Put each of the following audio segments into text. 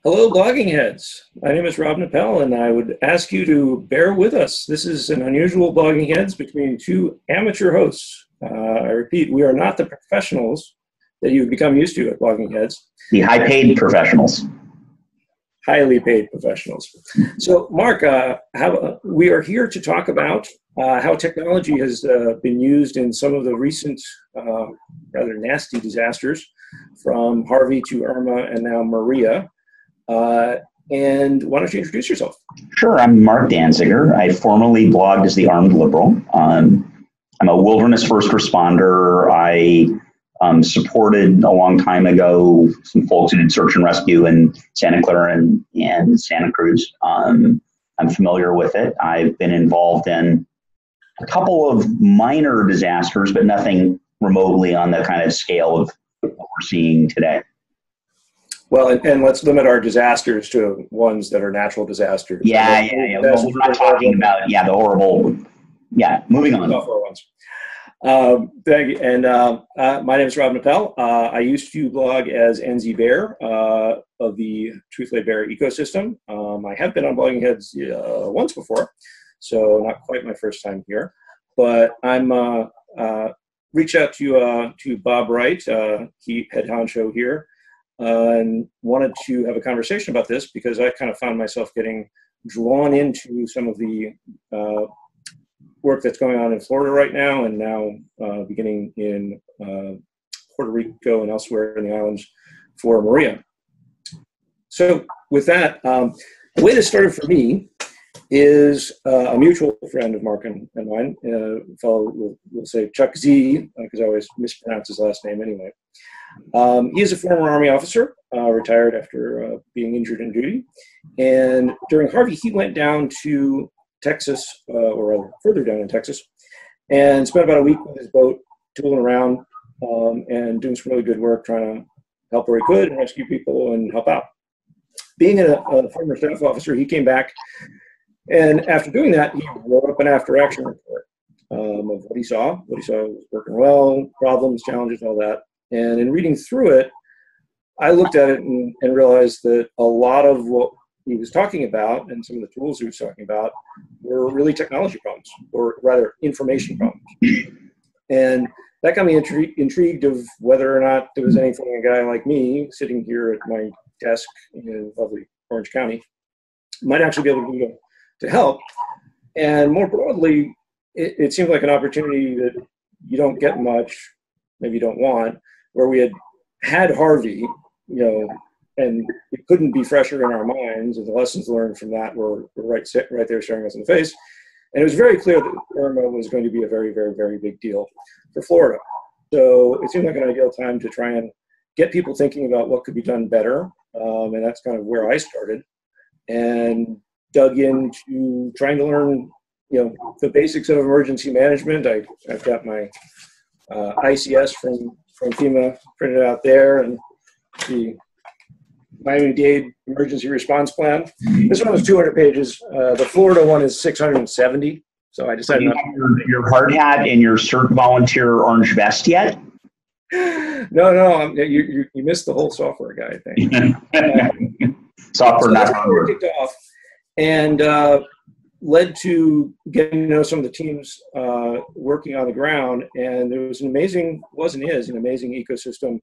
Hello, blogging heads. My name is Rob Neppell, and I would ask you to bear with us. This is an unusual blogging heads between two amateur hosts. I repeat, we are not the professionals that you've become used to at blogging heads. The high-paid professionals. Highly paid professionals. So, Mark, we are here to talk about how technology has been used in some of the recent rather nasty disasters, from Harvey to Irma and now Maria. And why don't you introduce yourself? Sure, I'm Marc Danziger. I formerly blogged as the Armed Liberal. I'm a wilderness first responder. I supported a long time ago some folks who did search and rescue in Santa Clara and Santa Cruz. I'm familiar with it. I've been involved in a couple of minor disasters, but nothing remotely on the kind of scale of what we're seeing today. Well, and let's limit our disasters to ones that are natural disasters. Yeah. Well, we're not talking about, the horrible, moving on. Ones. Thank you. And my name is Rob Neppell. I used to blog as NZ Bear of the Truth Lay Bear ecosystem. I have been on Blogging Heads once before, so not quite my first time here. But I'm reached out to Bob Wright, he head honcho here, and wanted to have a conversation about this because I kind of found myself getting drawn into some of the work that's going on in Florida right now, and now beginning in Puerto Rico and elsewhere in the islands for Maria. So with that, the way this started for me is a mutual friend of Mark and mine, a fellow, we'll say Chuck Z, because I always mispronounce his last name anyway. He is a former Army officer, retired after being injured in duty. And during Harvey, he went down to Texas, or rather further down in Texas, and spent about a week with his boat, tooling around and doing some really good work, trying to help where he could and rescue people and help out. Being a former staff officer, he came back, and after doing that, he wrote up an after-action report of what he saw. What he saw was working well, problems, challenges, all that. And in reading through it, I looked at it and realized that a lot of what he was talking about and some of the tools he was talking about were really technology problems, or rather information problems. And that got me intrigued of whether or not there was anything a guy like me sitting here at my desk in lovely Orange County might actually be able to do to help. And more broadly, it seemed like an opportunity that you don't get much, maybe you don't want, where we had Harvey, and it couldn't be fresher in our minds, and the lessons learned from that were right there staring us in the face. And it was very clear that Irma was going to be a very, very, very big deal for Florida. So it seemed like an ideal time to try and get people thinking about what could be done better. And that's kind of where I started, and dug into trying to learn, the basics of emergency management. I've got my ICS from FEMA printed out there, and the Miami-Dade Emergency Response Plan. This one was 200 pages. The Florida one is 670. So I decided not to. Your hard hat and your CERT volunteer orange vest yet? No. You missed the whole software guy, I think. Software, not hardware. Kicked off and led to getting to know some of the teams working on the ground. And there was an amazing ecosystem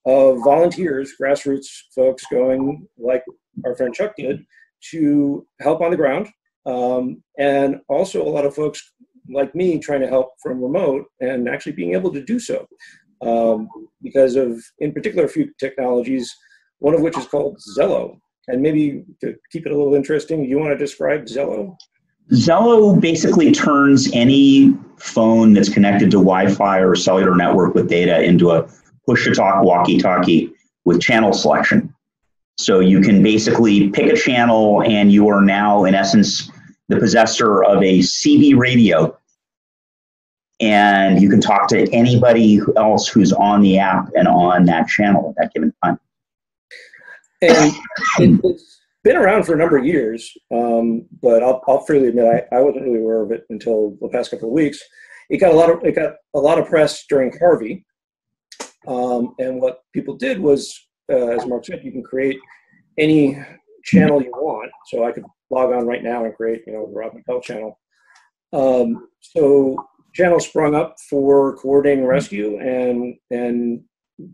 of volunteers, grassroots folks going, like our friend Chuck did, to help on the ground. And also a lot of folks like me trying to help from remote and actually being able to do so. Because of, in particular, a few technologies, one of which is called Zello. And maybe to keep it a little interesting, you want to describe Zello? Zello basically turns any phone that's connected to Wi-Fi or cellular network with data into a push-to-talk walkie-talkie with channel selection. So you can basically pick a channel, and you are now, in essence, the possessor of a CB radio. And you can talk to anybody else who's on the app and on that channel at that given time. And it's been around for a number of years, but I'll freely admit I wasn't really aware of it until the past couple of weeks. It got a lot of press during Harvey, and what people did was, as Mark said, you can create any channel you want. So I could log on right now and create, the Rob Neppell channel. So channels sprung up for coordinating rescue and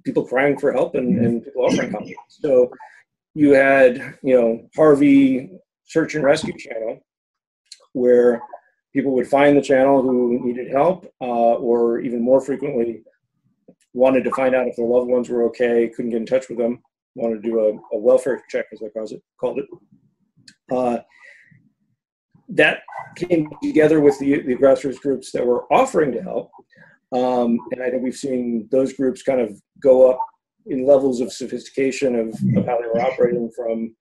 people crying for help and people offering help. So you had, Harvey search and rescue channel, where people would find the channel who needed help, or even more frequently wanted to find out if their loved ones were okay, couldn't get in touch with them, wanted to do a welfare check, as I called it. That came together with the grassroots groups that were offering to help. And I think we've seen those groups kind of go up in levels of sophistication of how they were operating, from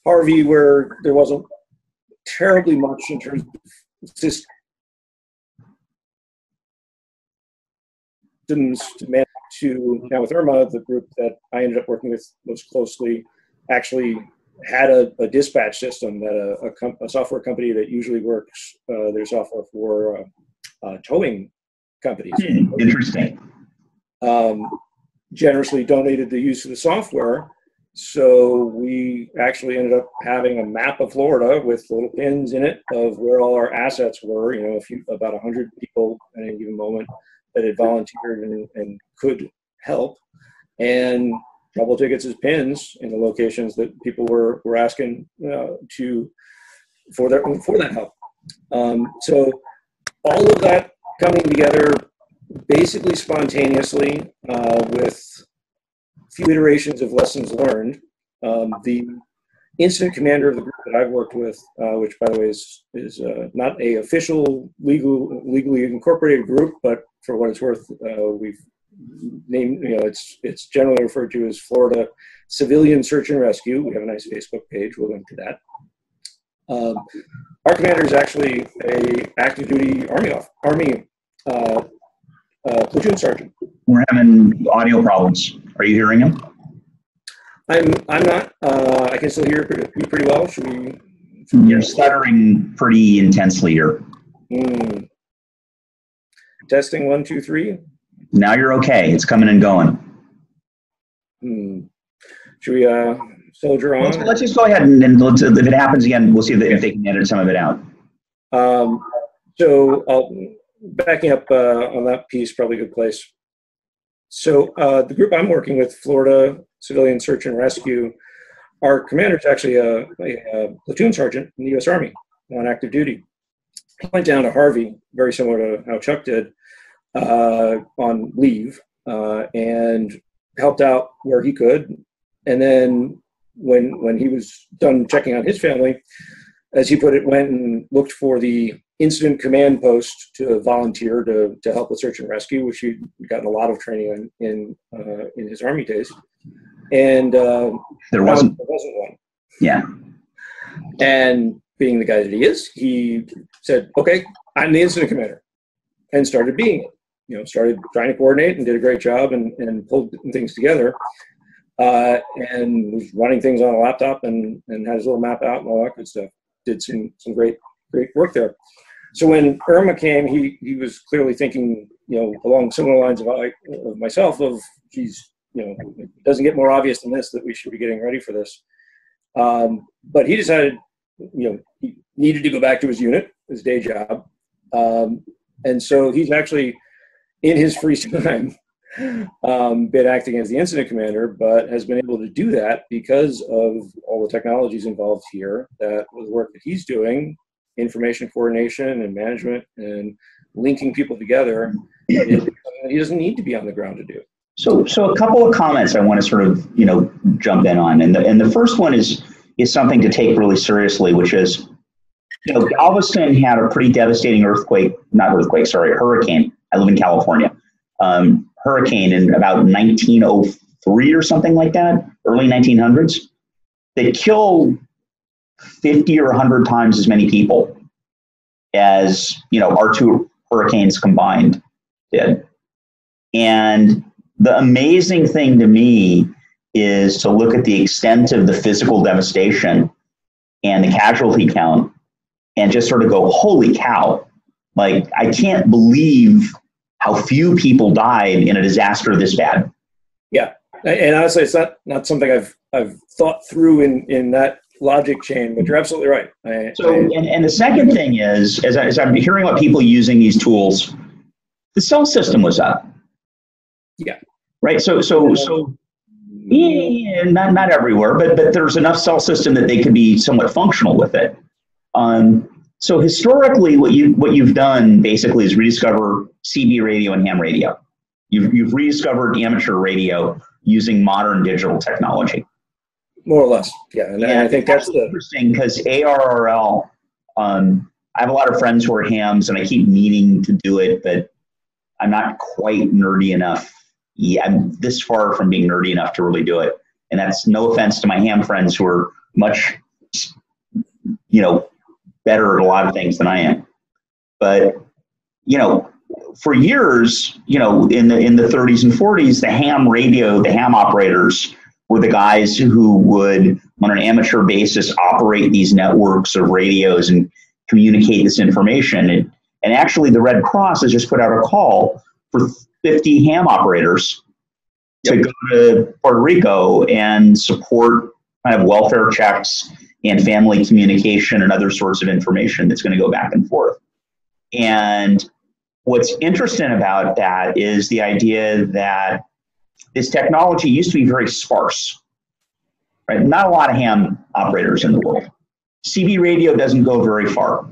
Harvey, where there wasn't terribly much in terms of systems to manage, to now with Irma, the group that I ended up working with most closely actually had a dispatch system that a software company that usually works their software for towing companies. Interesting. Generously donated the use of the software. So we actually ended up having a map of Florida with little pins in it of where all our assets were, about 100 people at any given moment that had volunteered and could help, and trouble tickets as pins in the locations that people were asking for that help. So all of that coming together basically spontaneously, with a few iterations of lessons learned. The incident commander of the group that I've worked with, which by the way is not a official legally incorporated group, but for what it's worth, we've named, it's generally referred to as Florida Civilian Search and Rescue. We have a nice Facebook page. We'll link to that. Our commander is actually a active duty Army platoon sergeant. We're having audio problems. Are you hearing him? I'm not. I can still hear you pretty well. Should we? You're stuttering pretty intensely here. Testing 1, 2, 3. Now you're okay. It's coming and going. Should we soldier on? Let's just go ahead and if it happens again, we'll see if they can edit some of it out. So backing up on that piece, probably a good place. So the group I'm working with, Florida Civilian Search and Rescue, our commander is actually a platoon sergeant in the U.S. Army on active duty. He went down to Harvey, very similar to how Chuck did, on leave, and helped out where he could. And then when he was done checking on his family, as he put it, went and looked for the incident command post to volunteer to help with search and rescue, which he'd gotten a lot of training in his Army days. And there wasn't one. Yeah. And being the guy that he is, he said, "Okay, I'm the incident commander," and started being it. Started trying to coordinate and did a great job and pulled things together. And was running things on a laptop and had his little map out and all that good stuff. Did some great work there. So when Irma came, he was clearly thinking, along similar lines of myself, of it doesn't get more obvious than this that we should be getting ready for this. But he decided, he needed to go back to his unit, his day job. And so he's actually, in his free time, been acting as the incident commander, but has been able to do that because of all the technologies involved here, that with the work that he's doing, information coordination and management and linking people together, he doesn't need to be on the ground to do. So a couple of comments I want to sort of, jump in on. And the first one is something to take really seriously, which is, Galveston had a pretty devastating hurricane. I live in California. Hurricane in about 1903 or something like that, early 1900s. They killed 50 or 100 times as many people as, our two hurricanes combined did. And the amazing thing to me is to look at the extent of the physical devastation and the casualty count and just sort of go, holy cow, like, I can't believe how few people died in a disaster this bad. Yeah. And honestly, it's not something I've I've thought through in that logic chain, but you're absolutely right. And the second thing is, as I'm hearing about people using these tools, the cell system was up. Yeah. Right. So yeah, not everywhere, but there's enough cell system that they could be somewhat functional with it. So historically, what you've done basically is rediscover CB radio and ham radio. You've rediscovered amateur radio using modern digital technology. More or less, yeah. And I think that's interesting because ARRL. I have a lot of friends who are hams, and I keep meaning to do it, but I'm not quite nerdy enough. Yeah, I'm this far from being nerdy enough to really do it. And that's no offense to my ham friends who are much, better at a lot of things than I am. But, for years, in the 30s and 40s, the ham operators were the guys who would, on an amateur basis, operate these networks of radios and communicate this information. And actually, the Red Cross has just put out a call for 50 ham operators to go to Puerto Rico and support kind of welfare checks and family communication and other sorts of information that's going to go back and forth. And what's interesting about that is the idea that this technology used to be very sparse, right? Not a lot of ham operators in the world. CB radio doesn't go very far,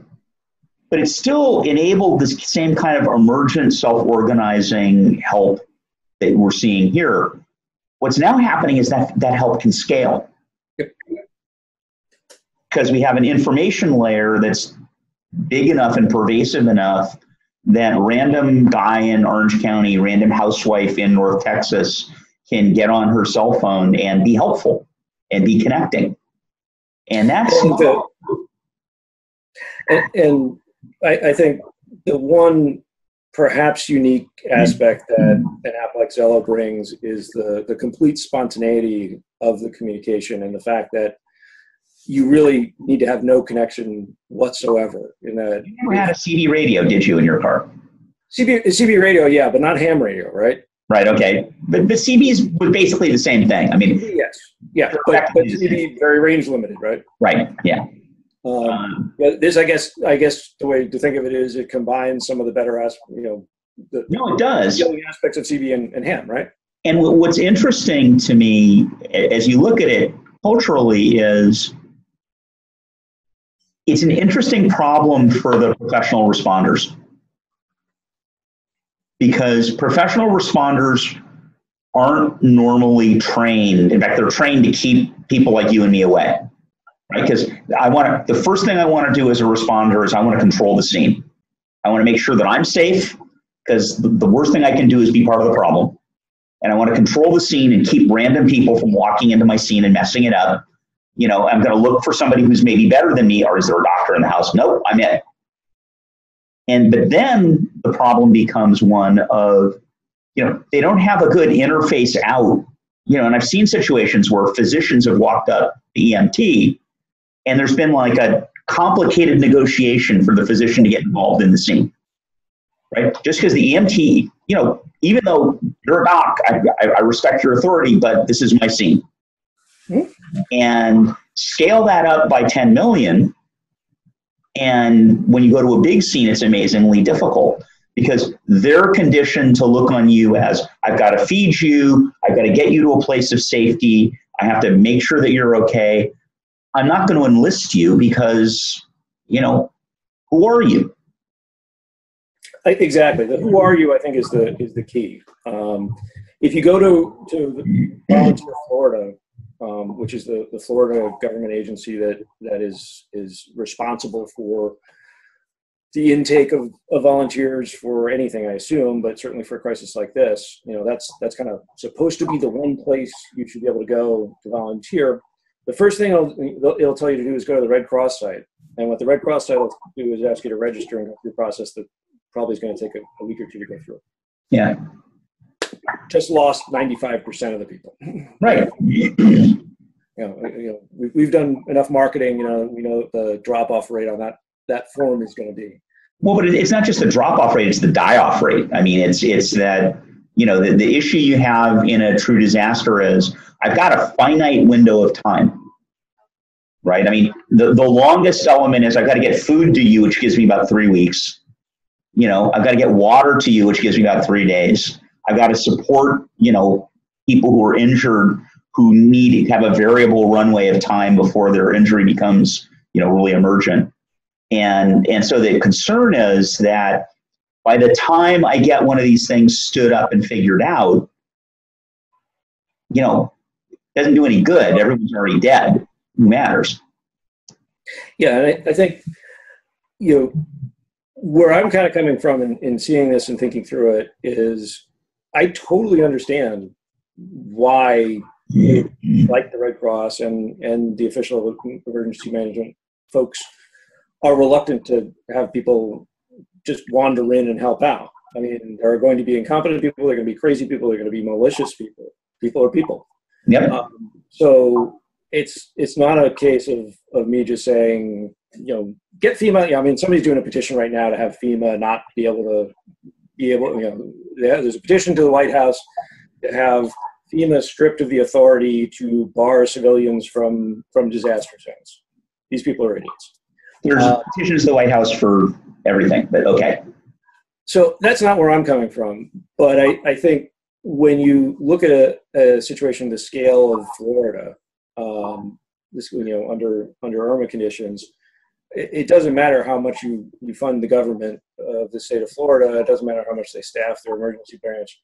but it still enabled this same kind of emergent self-organizing help that we're seeing here. What's now happening is that help can scale. Because we have an information layer that's big enough and pervasive enough that random guy in Orange County, random housewife in North Texas can get on her cell phone and be helpful and be connecting. And that's... And I think the one perhaps unique aspect that an app like Zello brings is the complete spontaneity of the communication and the fact that you really need to have no connection whatsoever. You never had a CD radio, did you, in your car? CB radio, yeah, but not ham radio, right? Right, okay. But CBs were basically the same thing. I mean, yes, yeah, but CB very range limited, right? Right, yeah. This, I guess, the way to think of it is it combines some of the better aspects, it does. The aspects of CB and ham, right? And what's interesting to me, as you look at it culturally, is it's an interesting problem for the professional responders. Because professional responders aren't normally trained. In fact, they're trained to keep people like you and me away. Right? Because the first thing I want to do as a responder is I want to control the scene. I want to make sure that I'm safe, because the worst thing I can do is be part of the problem. And I want to control the scene and keep random people from walking into my scene and messing it up. I'm going to look for somebody who's maybe better than me, or is there a doctor in the house? Nope, I'm it. But then the problem becomes one of, they don't have a good interface out. And I've seen situations where physicians have walked up the EMT, and there's been like a complicated negotiation for the physician to get involved in the scene, right? Just because the EMT, even though you're a doc, I respect your authority, but this is my scene. Mm-hmm. And scale that up by 10 million. And when you go to a big scene, it's amazingly difficult because they're conditioned to look on you as, I've got to feed you, I've got to get you to a place of safety, I have to make sure that you're okay. I'm not going to enlist you because, who are you? Exactly. The who are you, I think, is the key. If you go to Volunteer Florida, which is the Florida government agency that is responsible for the intake of volunteers for anything, I assume, but certainly for a crisis like this, that's kind of supposed to be the one place you should be able to go to volunteer. The first thing it'll tell you to do is go to the Red Cross site. And what the Red Cross site will do is ask you to register and go through a process that probably is going to take a week or two to go through. Yeah. Just lost 95% of the people. Right. We've done enough marketing. We know the drop-off rate on that form is going to be. Well, but it's not just the drop-off rate; it's the die-off rate. I mean, it's that the issue you have in a true disaster is I've got a finite window of time, right? I mean, the longest element is I've got to get food to you, which gives me about 3 weeks. I've got to get water to you, which gives me about 3 days. I've got to support, people who are injured who need to have a variable runway of time before their injury becomes, really emergent. And so the concern is that by the time I get one of these things stood up and figured out, it doesn't do any good. Everyone's already dead. Who matters? Yeah, and I think, where I'm kind of coming from in seeing this and thinking through it is I totally understand why, like the Red Cross and the official emergency management folks are reluctant to have people just wander in and help out. I mean, there are going to be incompetent people, there are going to be crazy people, there are going to be malicious people. People are people. Yep. So it's not a case of me just saying, get FEMA. I mean, somebody's doing a petition right now to have FEMA not be able to, there's a petition to the White House to have FEMA stripped of the authority to bar civilians from disaster zones. These people are idiots. There's petitions to the White House for everything, but okay. So that's not where I'm coming from. But I think when you look at a situation the scale of Florida, under Irma conditions, it doesn't matter how much you fund the government of the state of Florida. It doesn't matter how much they staff their emergency branch.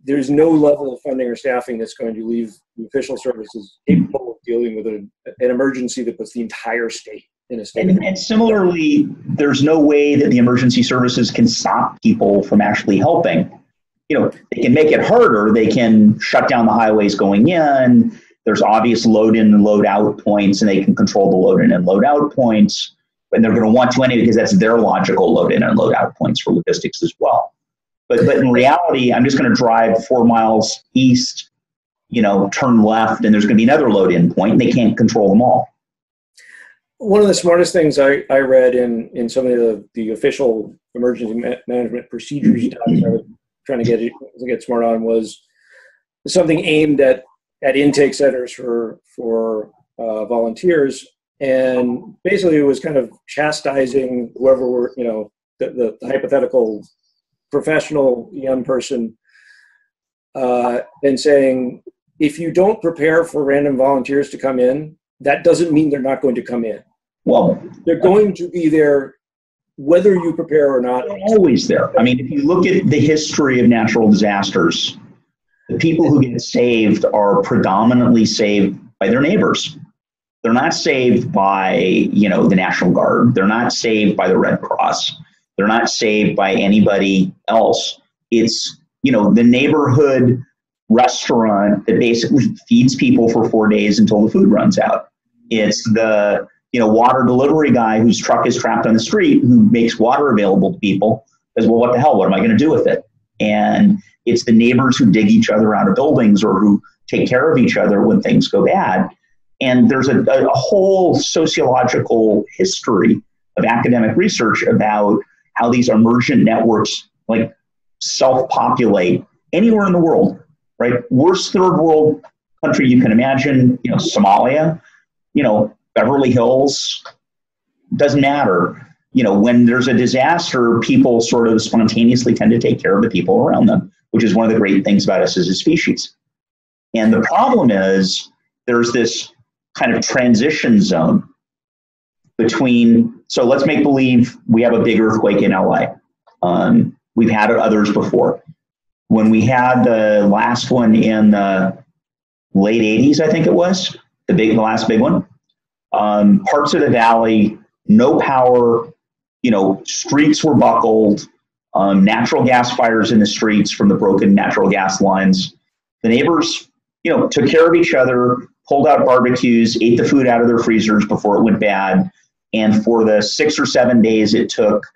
There's no level of funding or staffing that's going to leave the official services capable of dealing with an emergency that puts the entire state in a state. And similarly, there's no way that the emergency services can stop people from actually helping. They can make it harder. They can shut down the highways going in. There's obvious load in and load out points, and they can control the load in and load out points. And they're going to want to anyway because that's their logical load in and load out points for logistics as well. But in reality, I'm just going to drive 4 miles east, turn left, and there's going to be another load in point, and they can't control them all. One of the smartest things I read in some of the official emergency management procedures docs I was trying to get smart on was something aimed at intake centers for volunteers. And basically it was kind of chastising whoever were, the hypothetical professional young person and saying, if you don't prepare for random volunteers to come in, that doesn't mean they're not going to come in. Well, they're going to be there whether you prepare or not. They're always there. I mean, if you look at the history of natural disasters, the people who get saved are predominantly saved by their neighbors. They're not saved by, the National Guard. They're not saved by the Red Cross. They're not saved by anybody else. It's, the neighborhood restaurant that basically feeds people for 4 days until the food runs out. It's the, water delivery guy whose truck is trapped on the street who makes water available to people. Says, well, what the hell? What am I going to do with it? And it's the neighbors who dig each other out of buildings or who take care of each other when things go bad. And there's a whole sociological history of academic research about how these emergent networks self-populate anywhere in the world, right? Worst third world country you can imagine, Somalia, Beverly Hills, doesn't matter. When there's a disaster, people sort of spontaneously tend to take care of the people around them, which is one of the great things about us as a species. And the problem is there's this kind of transition zone between, so let's make believe we have a big earthquake in LA. We've had others before. When we had the last one in the late 80s, I think it was, the last big one, parts of the valley, no power, streets were buckled, natural gas fires in the streets from the broken natural gas lines. The neighbors, took care of each other, pulled out barbecues, ate the food out of their freezers before it went bad. And for the 6 or 7 days it took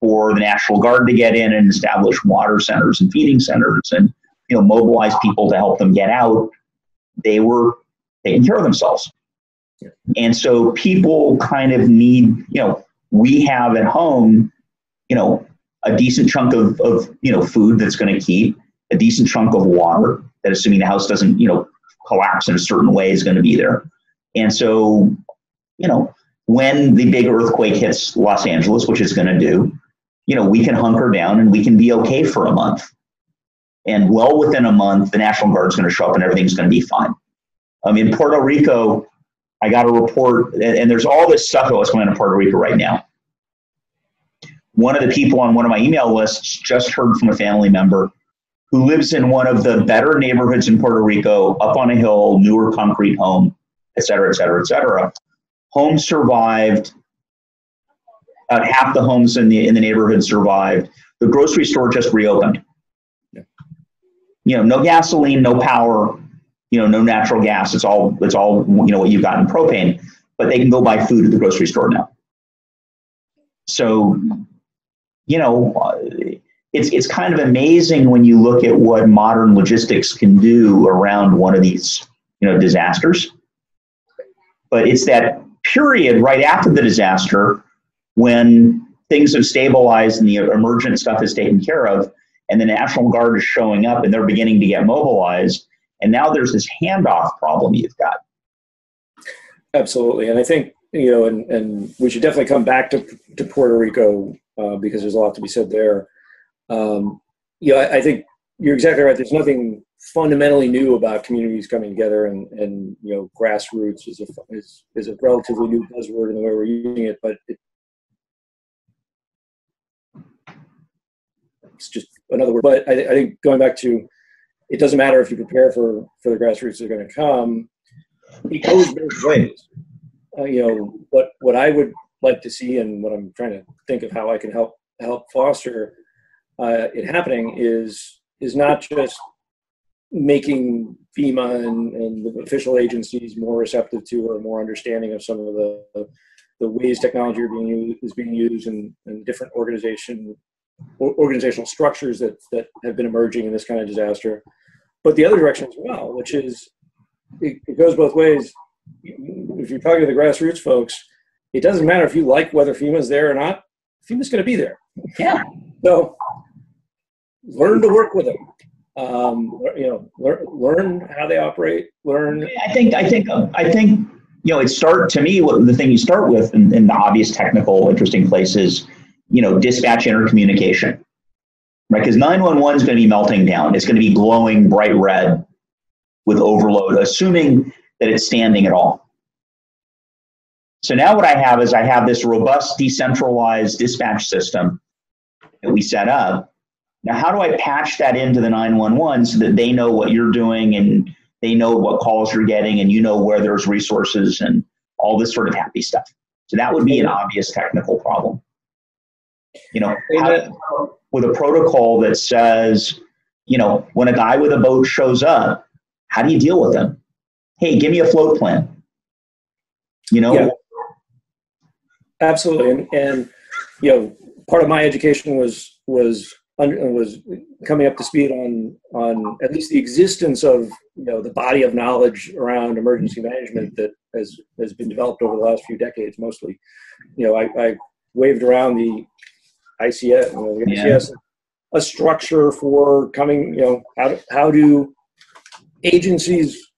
for the National Guard to get in and establish water centers and feeding centers and, mobilize people to help them get out, they were taking care of themselves. Yeah. And so people kind of need, we have at home, a decent chunk of food that's going to keep, a decent chunk of water that, assuming the house doesn't, collapse in a certain way is going to be there. And so, when the big earthquake hits Los Angeles, which it's going to do, we can hunker down and we can be okay for a month. And well within a month, the National Guard's going to show up and everything's going to be fine. In Puerto Rico, I got a report, and there's all this stuff that was going on in Puerto Rico right now. One of the people on one of my email lists just heard from a family member who lives in one of the better neighborhoods in Puerto Rico, up on a hill, newer concrete home, et cetera, et cetera, et cetera. Home survived. About half the homes in the neighborhood survived. The grocery store just reopened. No gasoline, no power, no natural gas. It's all what you've got in propane, but they can go buy food at the grocery store now. So, it's kind of amazing when you look at what modern logistics can do around one of these, disasters. But it's that period right after the disaster when things have stabilized and the emergent stuff is taken care of, and the National Guard is showing up and they're beginning to get mobilized. And now there's this handoff problem you've got. Absolutely. And I think, and we should definitely come back to Puerto Rico because there's a lot to be said there. I think you're exactly right. There's nothing fundamentally new about communities coming together, and grassroots is a relatively new buzzword in the way we're using it, but it's just another word. But I think going back to, it doesn't matter if you prepare for the grassroots that are going to come. It goes both ways. What I would like to see, and what I'm trying to think of how I can help foster it happening is not just making FEMA and the official agencies more receptive to or more understanding of some of the ways technology is being used in different organizational structures that have been emerging in this kind of disaster, but the other direction as well, which is it goes both ways. If you're talking to the grassroots folks, it doesn't matter if you like whether FEMA's there or not. FEMA's going to be there. Yeah. So learn to work with them. Learn how they operate. Learn. I think. To me, the thing you start with in the obvious technical, interesting places, dispatch intercommunication, right? Because 911 is going to be melting down. It's going to be glowing bright red with overload, assuming that it's standing at all. So now what I have this robust decentralized dispatch system that we set up. Now, how do I patch that into the 911 so that they know what you're doing and they know what calls you're getting and where there's resources and all this sort of happy stuff? So that would be an obvious technical problem. With a protocol that says, when a guy with a boat shows up, how do you deal with him? Hey, give me a float plan. Yeah. Absolutely. And part of my education was coming up to speed on at least the existence of the body of knowledge around emergency management that has been developed over the last few decades. Mostly, I waved around the ICS, ICS, a structure for coming. How do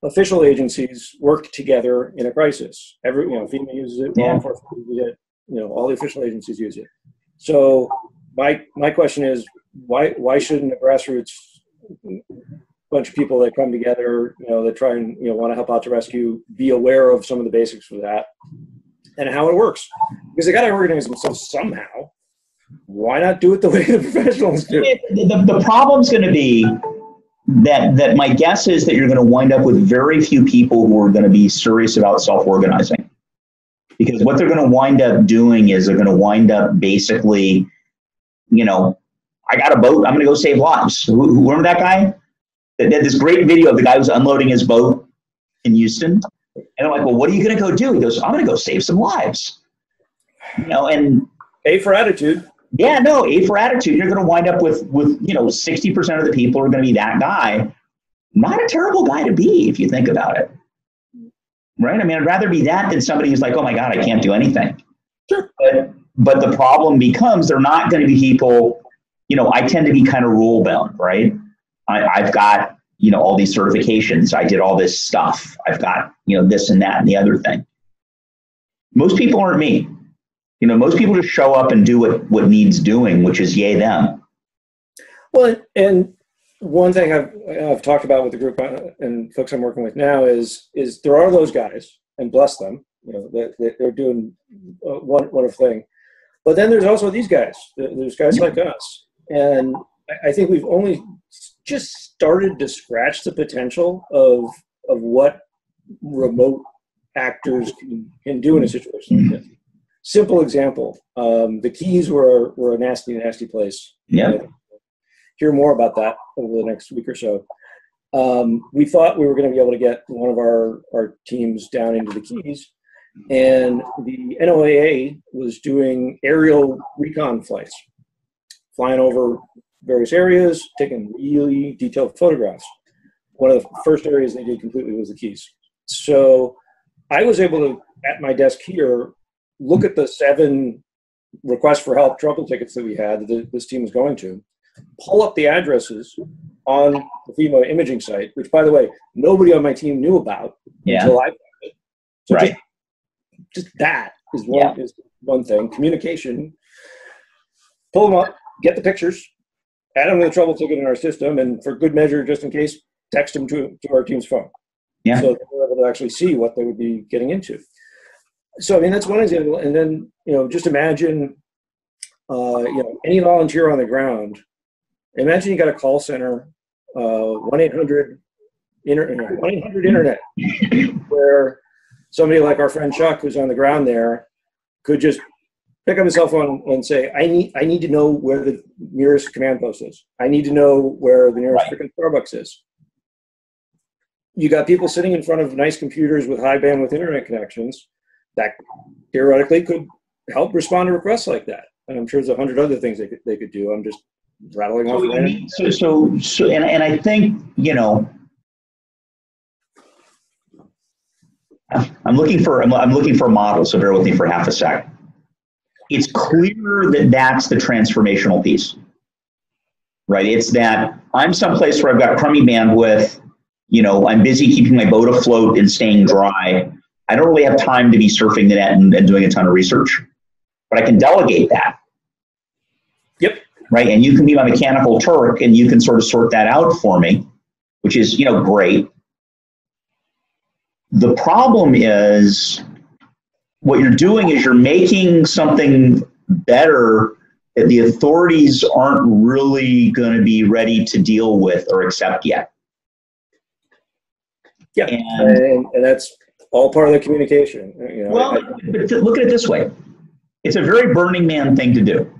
official agencies work together in a crisis? FEMA uses it, law enforcement uses it. All the official agencies use it. So my question is, why shouldn't a grassroots bunch of people that come together, that try and want to help out to rescue, be aware of some of the basics of that and how it works? Because they got to organize themselves somehow. Why not do it the way the professionals do? The problem's going to be that my guess is that you're going to wind up with very few people who are going to be serious about self-organizing. Because what they're going to wind up doing is they're going to wind up basically, I got a boat, I'm going to go save lives. Remember that guy? That did this great video of the guy who's unloading his boat in Houston. And I'm like, well, what are you going to go do? He goes, I'm going to go save some lives. And A for attitude. Yeah, no, A for attitude. You're going to wind up with 60% of the people are going to be that guy. Not a terrible guy to be if you think about it. Right? I mean, I'd rather be that than somebody who's like, oh my God, I can't do anything. Sure. But the problem becomes they're not going to be people, I tend to be kind of rule bound, right? I've got all these certifications. I did all this stuff. I've got, this and that and the other thing. Most people aren't me. Most people just show up and do what needs doing, which is yay them. Well, and one thing I've talked about with the group and folks I'm working with now is there are those guys, and bless them, they're doing one wonderful thing. But then there's also these guys. There's guys like us, and I think we've only just started to scratch the potential of what remote actors can do in a situation like this. Simple example: the Keys were a nasty place. Yeah. Hear more about that over the next week or so. We thought we were going to be able to get one of our teams down into the Keys, and the NOAA was doing aerial recon flights, flying over various areas, taking really detailed photographs. One of the first areas they did completely was the Keys. So I was able to, at my desk here, look at the 7 requests for help trouble tickets that we had that this team was going to, pull up the addresses on the FEMA imaging site, which, by the way, nobody on my team knew about until I found it. So right. Just that is one thing. Communication. Pull them up, get the pictures, add them to the trouble ticket in our system, and for good measure, just in case, text them to our team's phone. Yeah. So they're able to actually see what they would be getting into. So, I mean, that's one example. And then, just imagine, any volunteer on the ground. Imagine you got a call center, 1-800 internet, where somebody like our friend Chuck, who's on the ground there, could just pick up his cell phone and say, I need to know where the nearest command post is. I need to know where the nearest freaking Starbucks is. You got people sitting in front of nice computers with high bandwidth internet connections that theoretically could help respond to requests like that. And I'm sure there's 100 other things they could do. I'm just rattling off. And I think, I'm looking for a model, so bear with me for half a sec. It's clear that that's the transformational piece, right? It's that I'm someplace where I've got crummy bandwidth, I'm busy keeping my boat afloat and staying dry. I don't really have time to be surfing the net and doing a ton of research, but I can delegate that. Yep. Right, and you can be my mechanical Turk, and you can sort of sort that out for me, which is, great. The problem is what you're doing is you're making something better that the authorities aren't really going to be ready to deal with or accept yet. Yeah, and that's all part of the communication. But look at it this way. It's a very Burning Man thing to do.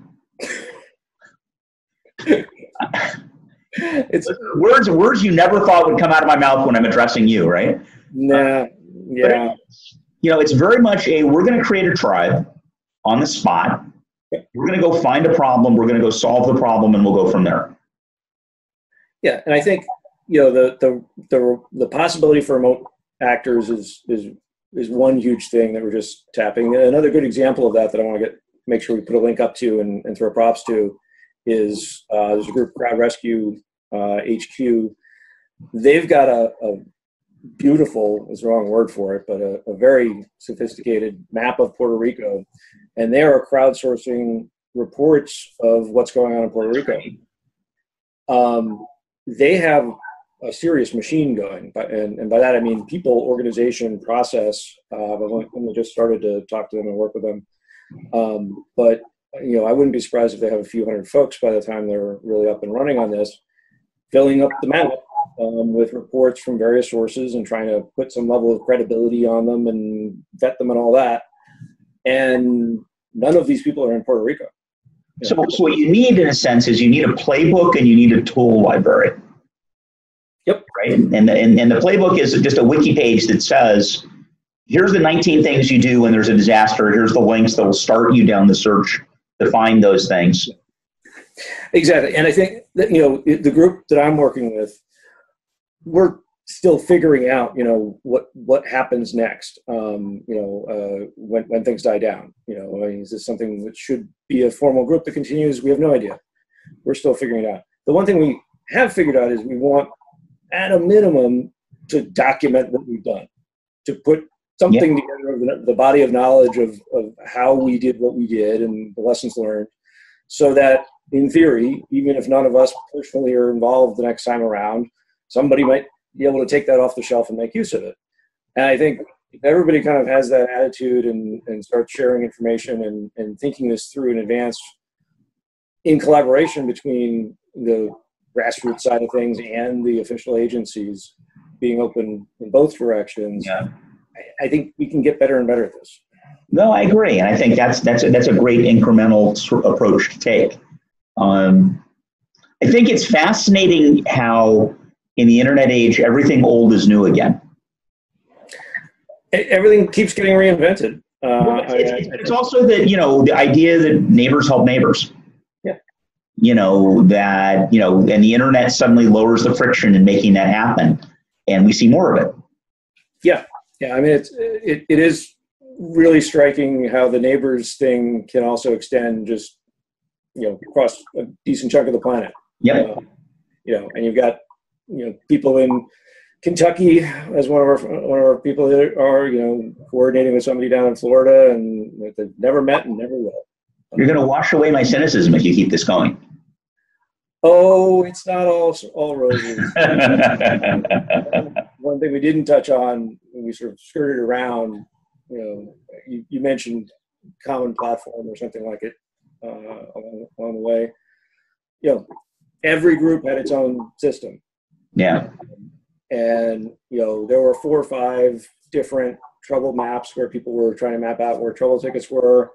It's words you never thought would come out of my mouth when I'm addressing you, right? Nah, yeah. But it's very much we're going to create a tribe on the spot. We're going to go find a problem. We're going to go solve the problem, and we'll go from there. Yeah, and I think the possibility for remote actors is one huge thing that we're just tapping. Another good example of that I want to make sure we put a link up to and throw props to is there's a group, Crowd Rescue HQ. They've got a beautiful, is the wrong word for it, but a very sophisticated map of Puerto Rico, and they are crowdsourcing reports of what's going on in Puerto Rico. They have a serious machine going, and by that I mean people, organization, process. I've only just started to talk to them and work with them, but I wouldn't be surprised if they have a few hundred folks by the time they're really up and running on this, filling up the map with reports from various sources and trying to put some level of credibility on them and vet them and all that. And none of these people are in Puerto Rico. So what you need, in a sense, is you need a playbook and you need a tool library. Yep. Right. And the playbook is just a wiki page that says, here's the 19 things you do when there's a disaster. Here's the links that will start you down the search to find those things. Exactly. And I think that, the group that I'm working with, we're still figuring out, what happens next, when things die down. Is this something that should be a formal group that continues? We have no idea. We're still figuring it out. The one thing we have figured out is we want at a minimum, to document what we've done, to put something together of the body of knowledge of how we did what we did and the lessons learned, so that in theory, even if none of us personally are involved the next time around, somebody might be able to take that off the shelf and make use of it. And I think if everybody kind of has that attitude and starts sharing information and thinking this through in advance in collaboration between the grassroots side of things and the official agencies being open in both directions, I think we can get better and better at this. No, I agree. And I think that's a great incremental approach to take. I think it's fascinating how in the internet age, everything old is new again. Everything keeps getting reinvented. It's also that, the idea that neighbors help neighbors. Yeah. And the internet suddenly lowers the friction in making that happen. And we see more of it. Yeah. Yeah. I mean, it is really striking how the neighbors thing can also extend just, across a decent chunk of the planet. Yep. And you've got, people in Kentucky as one of our people that are, coordinating with somebody down in Florida and they've never met and never will. You're going to wash away my cynicism if you keep this going. Oh, it's not all roses. One thing we didn't touch on, when we sort of skirted around, you mentioned common platform or something like it along the way. Every group had its own system. Yeah. And, there were 4 or 5 different trouble maps where people were trying to map out where trouble tickets were.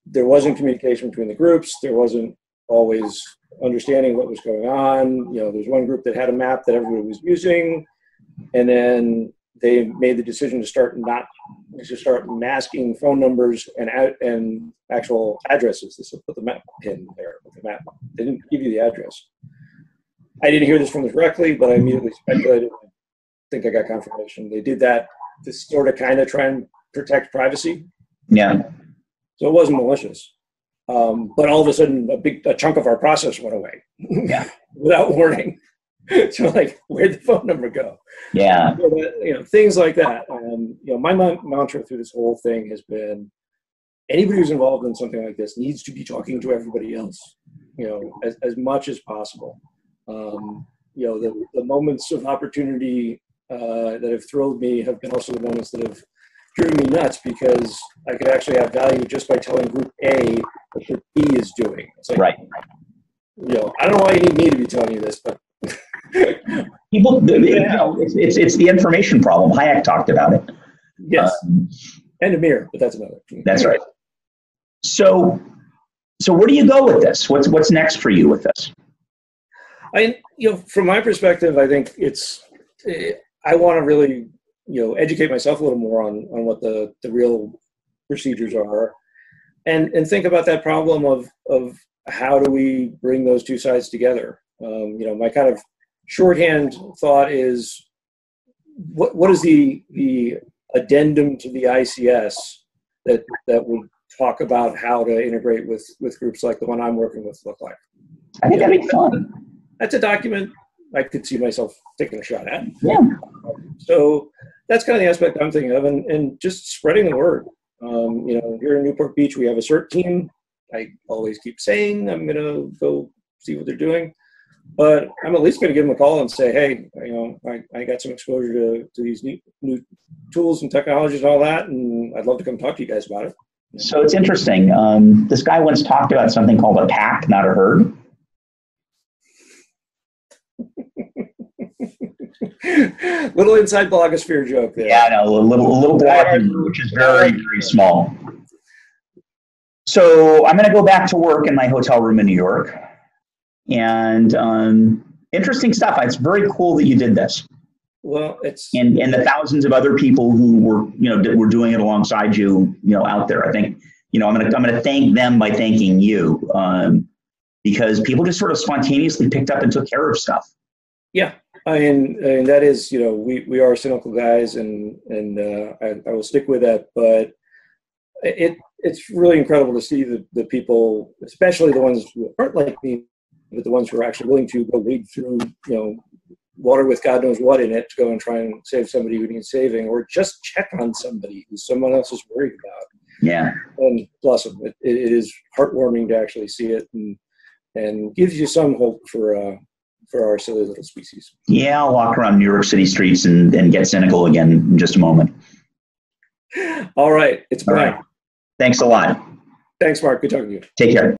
There wasn't communication between the groups. There wasn't always understanding what was going on. There's one group that had a map that everybody was using. And then they made the decision to start masking phone numbers and actual addresses. They said, put the map pin there with the map. They didn't give you the address. I didn't hear this from them directly, but I immediately speculated. I think I got confirmation. They did that to sort of kind of try and protect privacy. Yeah. So it wasn't malicious. But all of a sudden, a chunk of our process went away. Yeah. Without warning. So where'd the phone number go? Yeah. So that, things like that. My mantra through this whole thing has been, anybody who's involved in something like this needs to be talking to everybody else, as much as possible. The moments of opportunity that have thrilled me have been also the moments that have driven me nuts, because I could actually have value just by telling group A what group B is doing. It's like, right. I don't know why you need me to be telling you this, but people, it's the information problem. Hayek talked about it. Yes. And a mirror, but that's another. That's right. So where do you go with this? What's next for you with this? From my perspective, I think I want to really, educate myself a little more on what the real procedures are, and think about that problem of how do we bring those two sides together. My kind of shorthand thought is, what is the addendum to the ICS that would talk about how to integrate with groups like the one I'm working with look like? I think that'd be fun. That's a document I could see myself taking a shot at. Yeah. So that's kind of the aspect I'm thinking of, and just spreading the word. Here in Newport Beach, we have a CERT team. I always keep saying I'm going to go see what they're doing, but I'm at least going to give them a call and say, hey, I got some exposure to these new tools and technologies and all that, and I'd love to come talk to you guys about it. So it's interesting. This guy once talked about something called a pack, not a herd. Little inside blogosphere joke there. Yeah, I know, a little blog, which is very, very small. So I'm going to go back to work in my hotel room in New York, and interesting stuff. It's very cool that you did this. Well, it's and the thousands of other people who were doing it alongside you, out there. I think I'm going to thank them by thanking you, because people just sort of spontaneously picked up and took care of stuff. Yeah. I mean that is, we are cynical guys, and I will stick with that. But it's really incredible to see the people, especially the ones who aren't like me, but the ones who are actually willing to go wade through, water with God knows what in it to go and try and save somebody who needs saving, or just check on somebody who someone else is worried about. Yeah. And bless them. It is heartwarming to actually see it, and gives you some hope for our silly little species. Yeah, I'll walk around New York City streets and get cynical again in just a moment. All right. It's been. All right. Thanks a lot. Thanks, Mark. Good talking to you. Take care.